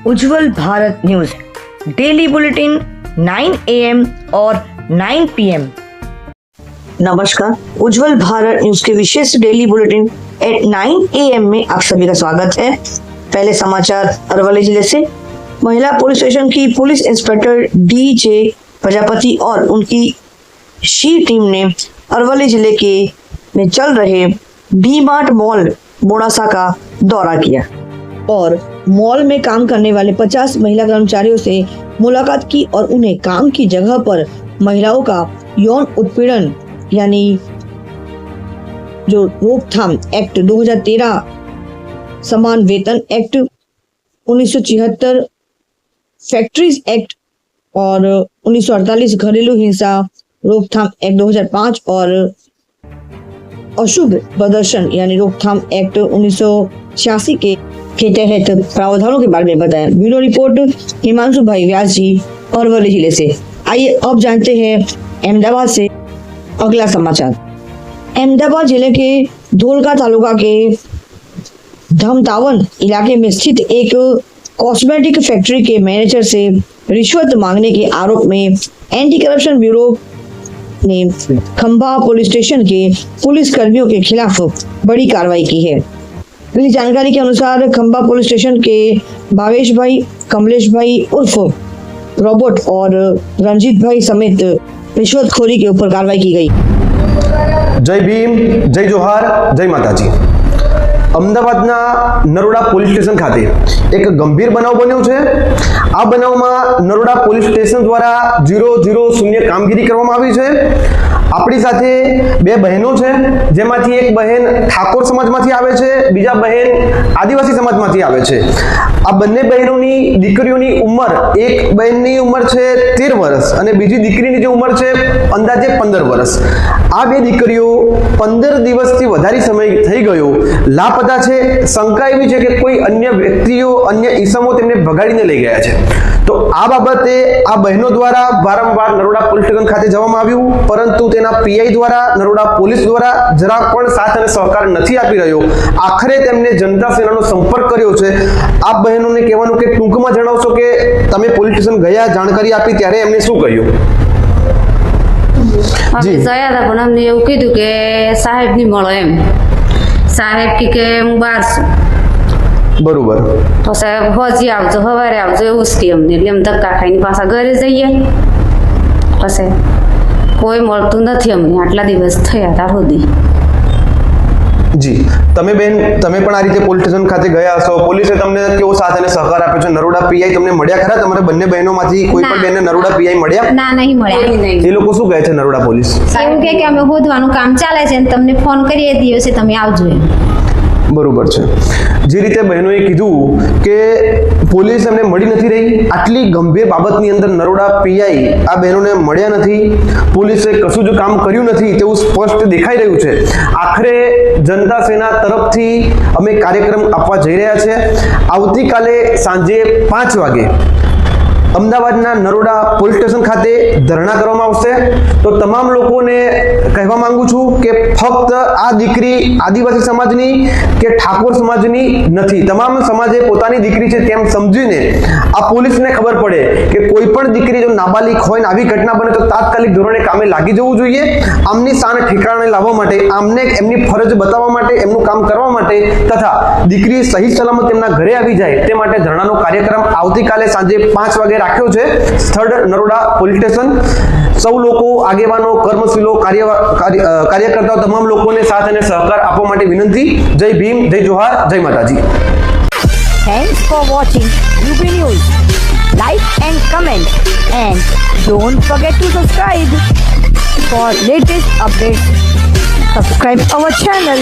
Ujjwal Bharat news daily bulletin 9 AM और 9 PM। नमस्कार, उज्जवल Bharat news के विशेष डेली बुलेटिन एट 9 AM में आप सभी का स्वागत है। पहले समाचार अरवली जिले से। महिला पुलिस स्टेशन की पुलिस इंस्पेक्टर DJ प्रजापति और उनकी शी टीम ने अरवली जिले के में चल रहे डी-मार्ट मॉल बोड़ासा का दौरा किया और मॉल में काम करने वाले 50 महिला कर्मचारियों से मुलाकात की और उन्हें काम की जगह पर महिलाओं का यौन उत्पीड़न यानी जो रोकथाम एक्ट 2013, समान वेतन एक्ट 1976, फैक्ट्रीज एक्ट और 1948 घरेलू हिंसा रोकथाम एक्ट 2005 और अशुभ प्रदर्शन यानी रोकथाम एक्ट 1986 के तहत प्रावधानों के बारे में बताया। ब्यूरो रिपोर्ट हिमांशु भाई व्यास जी, अरवली जिले से। आइए अब जानते हैं अहमदाबाद से अगला समाचार। अहमदाबाद जिले के धोलका तालुका के धमतावन इलाके में स्थित एक कॉस्मेटिक फैक्ट्री के मैनेजर से रिश्वत मांगने के आरोप में एंटी करप्शन ब्यूरो ने खंभा पुलिस स्टेशन के पुलिस कर्मियों के खिलाफ बड़ी कार्रवाई की है। मिली जानकारी के अनुसार खंभा पुलिस स्टेशन के भावेश भाई, कमलेश भाई उर्फ रोबोट और रंजीत भाई समेत रिश्वतखोरी के ऊपर कार्रवाई की गई। जय भीम, जय जोहार, जय माताजी। अमदावादના નરોડા પોલીસ સ્ટેશન ખાતે એક ગંભીર બનાવ બન્યો છે। આ બનાવમાં નરોડા પોલીસ સ્ટેશન દ્વારા 000 કામગીરી કરવામાં આવી છે। આપણી સાથે બે બહેનો છે, જેમાંથી એક બહેન ઠાકોર સમાજમાંથી આવે છે, બીજા બહેન આદિવાસી સમાજમાંથી આવે છે। આ બંને બહેનોની દીકરીઓની ઉંમર, એક બહેનની ઉંમર છે 13 વર્ષ અને બીજી દીકરીની જે ઉંમર છે અંદાજે 15 વર્ષ। આ બે દીકરીઓ 15 દિવસથી વધારે સમય થઈ ગયો લાપતા છે। શંકા એવી છે કે કોઈ અન્ય વ્યક્તિઓ, અન્ય ઈસમો તેમને ભગાડીને લઈ ગયા છે। તો આ બાબતે આ બહેનો દ્વારા વારંવાર નરોડા પોલીસ સ્ટેશન ખાતે જવામાં આવ્યું, પરંતુ તેના પીઆઈ દ્વારા, નરોડા પોલીસ દ્વારા જરા પણ સાથ અને સહકાર નથી આપી રહ્યો। આખરે તેમને જનતા સેનાનો સંપર્ક કર્યો છે। આ બહેનોને કહેવાનું કે ટૂંકમાં જણાવશો કે તમે પોલીસ સ્ટેશન ગયા, જાણકારી આપી ત્યારે એમને શું કહ્યું? અમે ગયા હતા પણ અમને એવું કીધું કે સાહેબ ની મળો એમ। સાહેબ કે હું બહાર છું। બરોબર। તો સાહેબ હોજી આવજો, સવારે આવજો એવું જ કે અમને। એટલે એમ ધક્કા ખાઈને પાછા ઘરે જઈએ। પછી કોઈ મળતું નથી અમને, આટલા દિવસ થયા હતા સુધી। જી, તમે બેન, તમે પણ આ રીતે પોલીસ સ્ટેશન ખાતે ગયા હશો, પોલીસે તમને કેવો સાથ અને સહકાર આપ્યો છે? નરોડા પીઆઈ તમને મળ્યા ખરા? તમારે બંને બહેનોમાંથી કોઈ પણ બેનને નરોડા પીઆઈ મળ્યા? ના, નહીં મળ્યા। એ લોકો શું કહે છે નરોડા પોલીસ? એવું કે અમે શોધવાનું કામ ચાલે છે અને તમને ફોન કરીએ દિવસે તમે આવજો એમ। બરોબર છે। જે રીતે બહેનોએ કીધું કે પોલીસ એમને મળી નથી રહી, આટલી ગંભીર બાબતની અંદર નરોડા પીઆઈ આ બહેનોને મળ્યા નથી, પોલીસે કશું જ કામ કર્યું નથી તેવું સ્પષ્ટ દેખાઈ રહ્યું છે। આખરે જનતા સેના તરફથી અમે કાર્યક્રમ આપવા જઈ રહ્યા છે। આવતીકાલે સાંજે 5 વાગે અમદાવાદના નરોડા પોલીસ સ્ટેશન ખાતે ધરણા કરવામાં આવશે। તો તમામ લોકોને કહેવા માંગુ છું કે ફક્ત આ દીકરી આદિવાસી સમાજની કે ઠાકોર સમાજની નથી, તમામ સમાજે પોતાની દીકરી છે તેમ સમજીને આ પોલીસને ખબર પડે કે કોઈ પણ દીકરી જો નાબાલિગ હોય ને આવી ઘટના બને તો તાત્કાલિક ધોરણે કામે લાગી જવું જોઈએ। આમની શાન ઠેકાણે લાવવા માટે, આમને એમની ફરજ બતાવવા માટે, એમનું કામ કરવા માટે તથા દીકરી સહી સલામત તેમના ઘરે આવી જાય તે માટે ધરણાનો કાર્યક્રમ આવતીકાલે સાંજે 5 વાગે રાખ્યો છે। સ્થળ નરોડા પોલીસ સ્ટેશન। સૌ લોકો, આગેવાનો, કર્મશીલો, કાર્યકર્તાઓ તમામ લોકોને સાથ અને સહકાર આપવા માટે વિનંતી। જય ભીમ, જય જોહાર, જય માતાજી। Thanks for watching UB News. Like and comment and don't forget to subscribe for latest updates. Subscribe our channel.